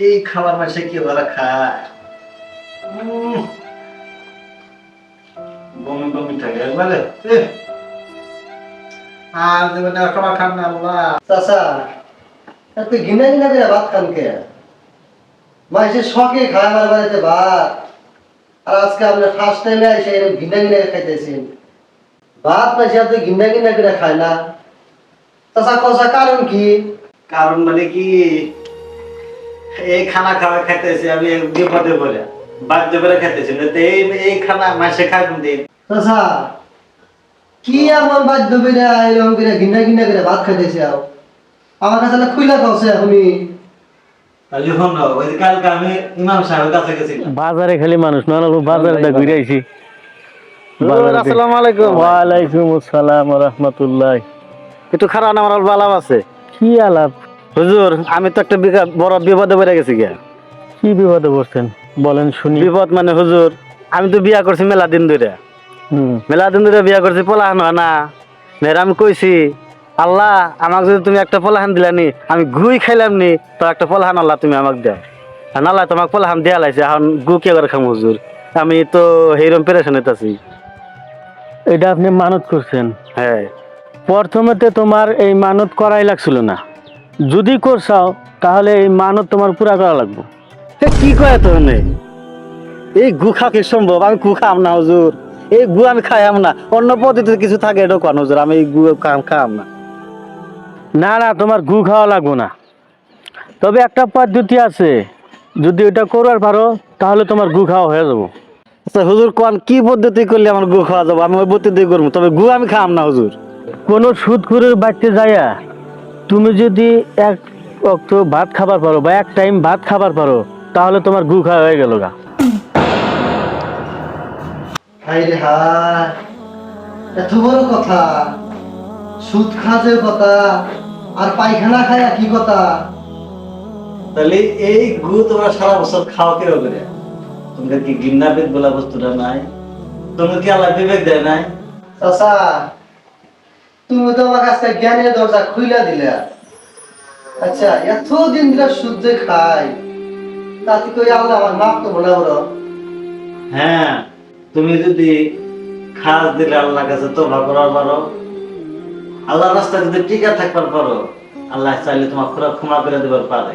এই খাবার মাসে কি ওরা খায়? বমি বমি থাকে একবারে। আর দেবেন না খাবার খান না আল্লাহ। চাচা এত ঘিনা ঘিনা করে ভাত খান কে? মাসে শখে খায় আমার বাড়িতে ভাত, আর আজকে আপনার ফার্স্ট টাইমে এসে এরকম ঘিনা ঘিনা করে খাইতেছেন ভাত। মাসে এত ঘিনা ঘিনা করে খায় না চাচা, কষা কারণ কি? কারণ মানে কি, এই খানা খাওয়া খাইতেছি আমি বিপদে পড়ে বাধ্য করে খাইতেছি না তো এই খানা মাসে খাই দিন। চাচা কি এমন বাধ্য করে এরকম করে ঘিনা ঘিনা করে ভাত খাইতেছে? আমার কাছে না খুইলা খাওছে এখনই। তাহলে হন ওই যে কালকে আমি ইমাম সাহেবের কাছে গেছিলাম। বাজারে খালি মানুষ না, বাজারে ঘুরে আইছি। আসসালামু আলাইকুম। ওয়ালাইকুম আসসালাম ওয়া রাহমাতুল্লাহ। একটু খারাপ আমার বালাম আছে। কি আলাপ? হুজুর আমি তো একটা বড় বিপদে পড়ে গেছি গিয়া। কি বিপদে পড়ছেন বলেন শুনি। বিপদ মানে হুজুর, আমি তো বিয়া করছি মেলা দিন ধরে। মেলা দিন ধরে বিয়া করছি, পোলাহান হয় না। মেয়ের আমি কইছি, আল্লাহ আমাকে যদি তুমি একটা পোলাহান দিলানি, আমি গুই খাইলাম নি, তো একটা পোলাহান আল্লাহ তুমি আমাকে দাও। আর আল্লাহ তোমাকে পোলাহান দেয়া লাইছে, এখন গু কে করে খাম হুজুর? আমি তো এইরকম পেরেশানিতে আছি। এটা আপনি মানত করছেন? হ্যাঁ। প্রথমেতে তোমার এই মানত করাই লাগছিল না, যদি করছাও তাহলে এই মানত তোমার পুরা করা লাগবে। কি কয় তো এই গু খা কি সম্ভব? আমি গু খাম না হুজুর, এই গু আমি খাইম না। অন্য পদ্ধতিতে কিছু থাকে এটা কোন হুজুর, আমি এই গু খাম না। না না, তোমার গু খাওয়া লাগবে না। তবে একটা পদ্ধতি আছে, যদি ওটা করবার পারো তাহলে তোমার গু খাওয়া হয়ে যাবো। আচ্ছা হুজুর কোন কি পদ্ধতি করলে আমার গু খাওয়া যাবো? আমি ওই পদ্ধতি করবো, তবে গু আমি খাম না হুজুর। কোনো সুদখোরের বাড়িতে যাইয়া তুমি যদি এক অক্ত ভাত খাবার পারো বা এক টাইম ভাত খাবার পারো, তাহলে তোমার গু খাওয়া হয়ে গেল গা। হাই রে হাই, এত বড় কথা! সুদ খাজের কথা আর পায়খানা খায়া কি কথা? তাহলে এই গু তোমরা সারা বছর খাও কেউ করে? তোমাদের কি ঘৃণাবিদ বলা বস্তুটা নাই? তোমার কি আল্লাহ বিবেক দেয় নাই? চাচা তুমি তো আমার কাছে জ্ঞানের দরজা খুইলা দিলে। আচ্ছা এতদিন ধরে সুদ যে খাই, তাতে করে আল্লাহ আমার মাফ তো মনে করো। হ্যাঁ, তুমি যদি খাস দিলে আল্লাহর কাছে তোবা করার পারো, আল্লাহর রাস্তায় যদি টিকা থাকবার পারো, আল্লাহ চাইলে তোমার ক্ষমা করে দেবার পারে।